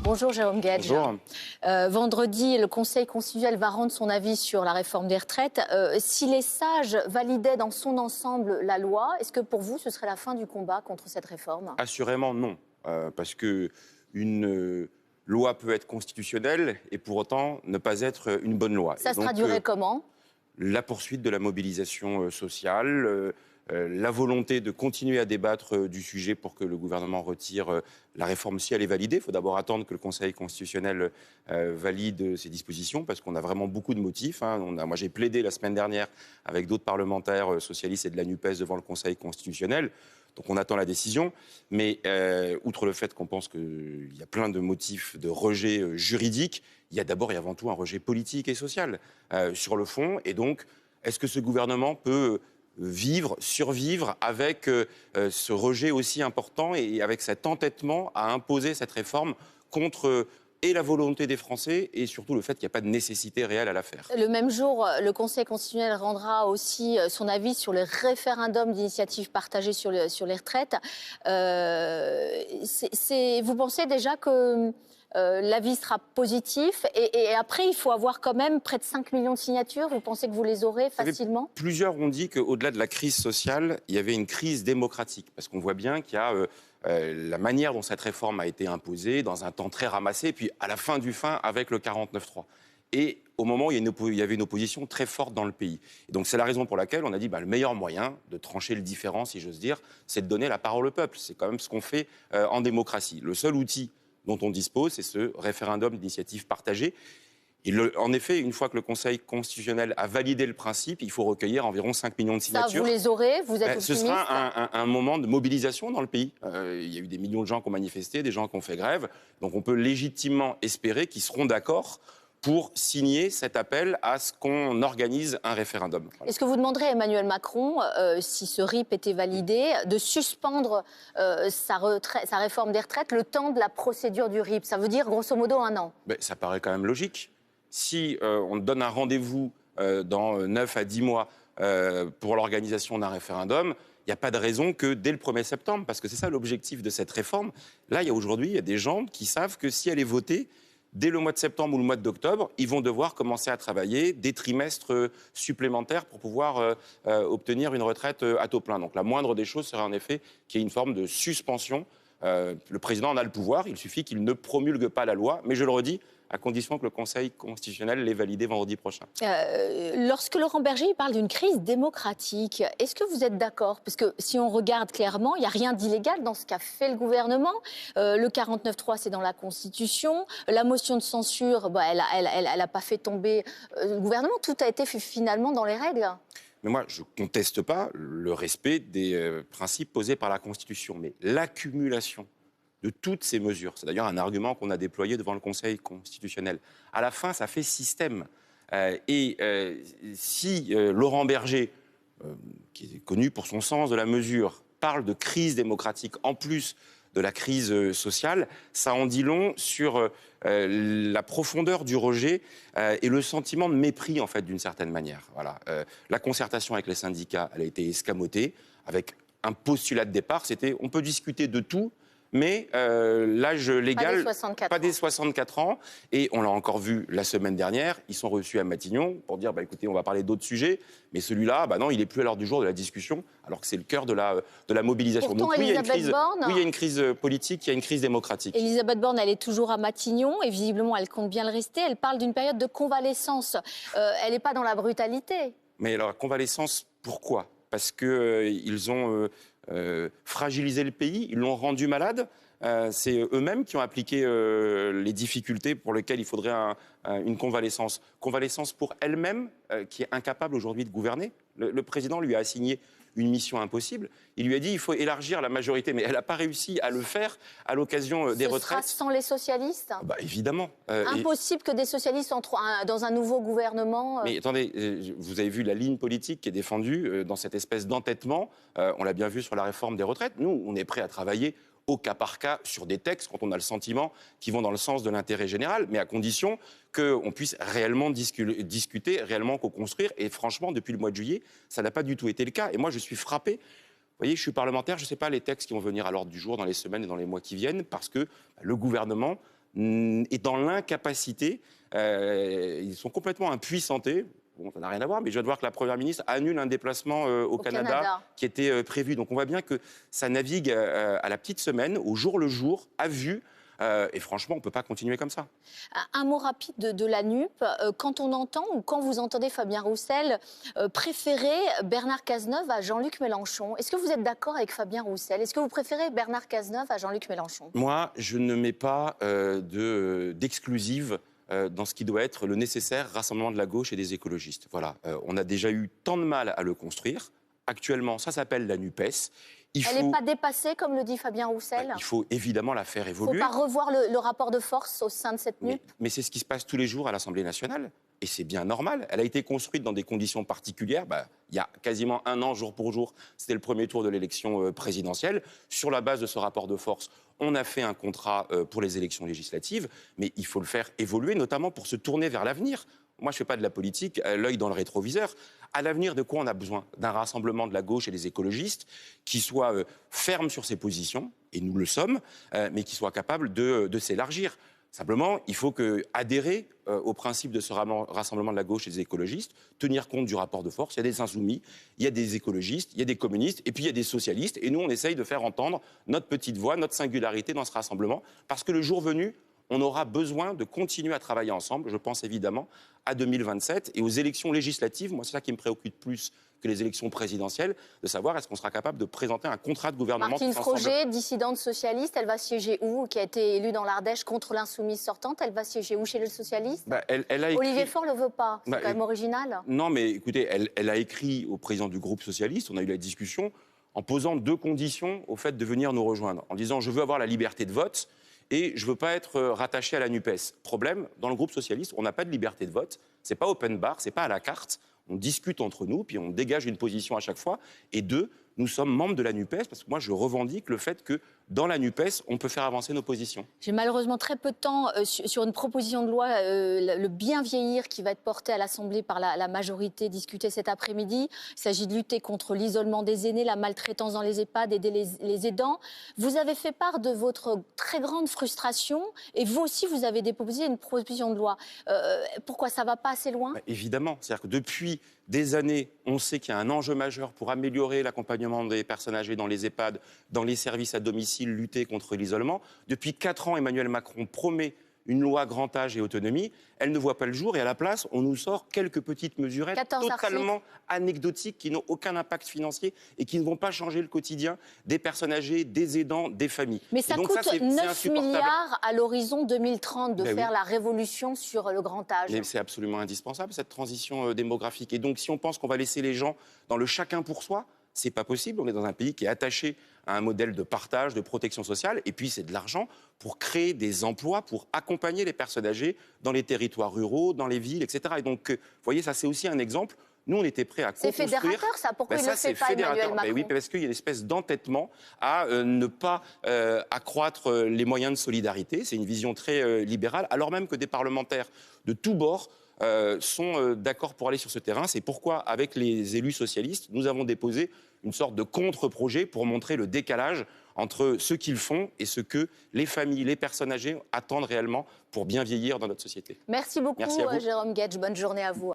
Bonjour Jérôme Guedj. Bonjour. Vendredi, le Conseil constitutionnel va rendre son avis sur la réforme des retraites. Si les sages validaient dans son ensemble la loi, est-ce que pour vous, ce serait la fin du combat contre cette réforme? Assurément non, parce qu'une loi peut être constitutionnelle et pour autant ne pas être une bonne loi. Ça se traduirait comment? La poursuite de la mobilisation sociale, la volonté de continuer à débattre du sujet pour que le gouvernement retire la réforme si elle est validée. Il faut d'abord attendre que le Conseil constitutionnel valide ces dispositions parce qu'on a vraiment beaucoup de motifs. Moi, j'ai plaidé la semaine dernière avec d'autres parlementaires socialistes et de la NUPES devant le Conseil constitutionnel. Donc on attend la décision, mais outre le fait qu'on pense qu'il y a plein de motifs de rejet juridique, il y a d'abord et avant tout un rejet politique et social sur le fond. Et donc, est-ce que ce gouvernement peut survivre avec ce rejet aussi important et avec cet entêtement à imposer cette réforme contre et la volonté des Français et surtout le fait qu'il n'y a pas de nécessité réelle à la faire. Le même jour, le Conseil constitutionnel rendra aussi son avis sur le référendum d'initiative partagée sur les retraites. Vous pensez déjà que l'avis sera positif et après, il faut avoir quand même près de 5 millions de signatures. Vous pensez que vous les aurez facilement? Plusieurs ont dit qu'au-delà de la crise sociale, il y avait une crise démocratique. Parce qu'on voit bien qu'il y a la manière dont cette réforme a été imposée dans un temps très ramassé, et puis à la fin du fin avec le 49-3. Et au moment où il y avait une opposition très forte dans le pays. Et donc c'est la raison pour laquelle on a dit le meilleur moyen de trancher le différend, si j'ose dire, c'est de donner la parole au peuple. C'est quand même ce qu'on fait en démocratie. Le seul outil dont on dispose, c'est ce référendum d'initiative partagée. En effet, une fois que le Conseil constitutionnel a validé le principe, il faut recueillir environ 5 millions de signatures. Ça, vous les aurez? Vous êtes optimiste? Ce sera un moment de mobilisation dans le pays. Il y a eu des millions de gens qui ont manifesté, des gens qui ont fait grève. Donc on peut légitimement espérer qu'ils seront d'accord pour signer cet appel à ce qu'on organise un référendum. Voilà. Est-ce que vous demanderez à Emmanuel Macron, si ce RIP était validé, de suspendre sa réforme des retraites le temps de la procédure du RIP? Ça veut dire grosso modo 1 an. Ça paraît quand même logique. Si on donne un rendez-vous dans 9 à 10 mois pour l'organisation d'un référendum, il n'y a pas de raison que dès le 1er septembre, parce que c'est ça l'objectif de cette réforme. Là, aujourd'hui, il y a des gens qui savent que si elle est votée, dès le mois de septembre ou le mois d'octobre, ils vont devoir commencer à travailler des trimestres supplémentaires pour pouvoir obtenir une retraite à taux plein. Donc la moindre des choses serait en effet qu'il y ait une forme de suspension. Le président en a le pouvoir, il suffit qu'il ne promulgue pas la loi, mais je le redis, à condition que le Conseil constitutionnel l'ait validé vendredi prochain. Lorsque Laurent Berger parle d'une crise démocratique, est-ce que vous êtes d'accord? Parce que si on regarde clairement, il n'y a rien d'illégal dans ce qu'a fait le gouvernement. Le 49.3, c'est dans la Constitution. La motion de censure, elle n'a pas fait tomber le gouvernement. Tout a été fait finalement dans les règles. Mais moi, je ne conteste pas le respect des principes posés par la Constitution. Mais l'accumulation de toutes ces mesures, c'est d'ailleurs un argument qu'on a déployé devant le Conseil constitutionnel, à la fin, ça fait système. Si Laurent Berger, qui est connu pour son sens de la mesure, parle de crise démocratique en plus de la crise sociale, ça en dit long sur la profondeur du rejet et le sentiment de mépris, en fait, d'une certaine manière. Voilà. La concertation avec les syndicats, elle a été escamotée, avec un postulat de départ, c'était on peut discuter de tout, mais l'âge légal, pas des 64 ans. Et on l'a encore vu la semaine dernière, ils sont reçus à Matignon pour dire écoutez, on va parler d'autres sujets, mais celui-là, non, il n'est plus à l'ordre du jour de la discussion, alors que c'est le cœur de la mobilisation. Pourtant, donc oui, il y a une crise politique, il y a une crise démocratique. Elisabeth Borne, elle est toujours à Matignon et visiblement, elle compte bien le rester. Elle parle d'une période de convalescence. Elle n'est pas dans la brutalité. Mais alors, convalescence, pourquoi? Parce qu'ils ont fragilisé le pays, ils l'ont rendu malade. C'est eux-mêmes qui ont appliqué les difficultés pour lesquelles il faudrait une convalescence. Convalescence pour elle-même, qui est incapable aujourd'hui de gouverner. Le président lui a assigné une mission impossible. Il lui a dit il faut élargir la majorité, mais elle n'a pas réussi à le faire à l'occasion des retraites. Ce sera sans les socialistes? Évidemment. Impossible que des socialistes entrent dans un nouveau gouvernement. Mais attendez, vous avez vu la ligne politique qui est défendue dans cette espèce d'entêtement. On l'a bien vu sur la réforme des retraites. Nous, on est prêts à travailler au cas par cas sur des textes quand on a le sentiment qu'ils vont dans le sens de l'intérêt général, mais à condition qu'on puisse réellement discuter, réellement co-construire. Et franchement, depuis le mois de juillet, ça n'a pas du tout été le cas. Et moi, je suis frappé. Vous voyez, je suis parlementaire, je ne sais pas les textes qui vont venir à l'ordre du jour dans les semaines et dans les mois qui viennent, parce que le gouvernement est dans l'incapacité, ils sont complètement impuissantés. Bon, ça n'a rien à voir, mais je viens de voir que la Première ministre annule un déplacement au Canada qui était prévu. Donc on voit bien que ça navigue à la petite semaine, au jour le jour, à vue. Et franchement, on ne peut pas continuer comme ça. Un mot rapide de la NUP. Quand on entend ou quand vous entendez Fabien Roussel préférer Bernard Cazeneuve à Jean-Luc Mélenchon, est-ce que vous êtes d'accord avec Fabien Roussel? Est-ce que vous préférez Bernard Cazeneuve à Jean-Luc Mélenchon? Moi, je ne mets pas d'exclusive dans ce qui doit être le nécessaire rassemblement de la gauche et des écologistes. Voilà, on a déjà eu tant de mal à le construire. Actuellement, ça s'appelle la NUPES. Elle n'est pas dépassée, comme le dit Fabien Roussel? Il faut évidemment la faire évoluer. Il ne faut pas revoir le rapport de force au sein de cette NUP? Mais c'est ce qui se passe tous les jours à l'Assemblée nationale. Et c'est bien normal. Elle a été construite dans des conditions particulières. Il y a quasiment un an, jour pour jour, c'était le premier tour de l'élection présidentielle. Sur la base de ce rapport de force, on a fait un contrat pour les élections législatives. Mais il faut le faire évoluer, notamment pour se tourner vers l'avenir. Moi, je ne fais pas de la politique, l'œil dans le rétroviseur. À l'avenir, de quoi on a besoin? D'un rassemblement de la gauche et des écologistes qui soit ferme sur ses positions, et nous le sommes, mais qui soit capable de s'élargir. Simplement, il faut adhérer au principe de ce rassemblement de la gauche et des écologistes, tenir compte du rapport de force. Il y a des insoumis, il y a des écologistes, il y a des communistes, et puis il y a des socialistes. Et nous, on essaye de faire entendre notre petite voix, notre singularité dans ce rassemblement, parce que le jour venu, on aura besoin de continuer à travailler ensemble. Je pense évidemment à 2027 et aux élections législatives. Moi, c'est ça qui me préoccupe plus que les élections présidentielles, de savoir est-ce qu'on sera capable de présenter un contrat de gouvernement. Martine Froger, dissidente socialiste, elle va siéger où? Qui a été élue dans l'Ardèche contre l'insoumise sortante, elle va siéger où? Chez les socialistes? Olivier Faure ne le veut pas, c'est quand même original. Non, mais écoutez, elle a écrit au président du groupe socialiste, on a eu la discussion, en posant 2 conditions au fait de venir nous rejoindre, en disant je veux avoir la liberté de vote, et je ne veux pas être rattaché à la NUPES. Problème, dans le groupe socialiste, on n'a pas de liberté de vote. Ce n'est pas open bar, ce n'est pas à la carte. On discute entre nous, puis on dégage une position à chaque fois. Et 2, nous sommes membres de la NUPES, parce que moi, je revendique le fait que dans la NUPES, on peut faire avancer nos positions. J'ai malheureusement très peu de temps sur une proposition de loi, le bien vieillir, qui va être portée à l'Assemblée par la majorité, discutée cet après-midi. Il s'agit de lutter contre l'isolement des aînés, la maltraitance dans les EHPAD, aider les aidants. Vous avez fait part de votre très grande frustration, et vous aussi, vous avez déposé une proposition de loi. Pourquoi ça ne va pas assez loin? Évidemment, c'est-à-dire que depuis des années, on sait qu'il y a un enjeu majeur pour améliorer l'accompagnement des personnes âgées dans les EHPAD, dans les services à domicile, lutter contre l'isolement. Depuis 4 ans, Emmanuel Macron promet une loi grand âge et autonomie. Elle ne voit pas le jour et à la place, on nous sort quelques petites mesurettes totalement anecdotiques qui n'ont aucun impact financier et qui ne vont pas changer le quotidien des personnes âgées, des aidants, des familles. Mais ça coûte 9 milliards à l'horizon 2030 de faire la révolution sur le grand âge. Mais c'est absolument indispensable, cette transition démographique. Et donc, si on pense qu'on va laisser les gens dans le chacun pour soi, c'est pas possible. On est dans un pays qui est attaché à un modèle de partage, de protection sociale. Et puis, c'est de l'argent pour créer des emplois, pour accompagner les personnes âgées dans les territoires ruraux, dans les villes, etc. Et donc, vous voyez, ça, c'est aussi un exemple. Nous, on était prêts à co-construire. C'est fédérateur, ça? Pourquoi il ne le fait pas, Emmanuel Macron? Oui, parce qu'il y a une espèce d'entêtement à ne pas accroître les moyens de solidarité. C'est une vision très libérale, alors même que des parlementaires de tous bords sont d'accord pour aller sur ce terrain. C'est pourquoi, avec les élus socialistes, nous avons déposé une sorte de contre-projet pour montrer le décalage entre ce qu'ils font et ce que les familles, les personnes âgées attendent réellement pour bien vieillir dans notre société. Merci beaucoup, Jérôme Guedj. Bonne journée à vous.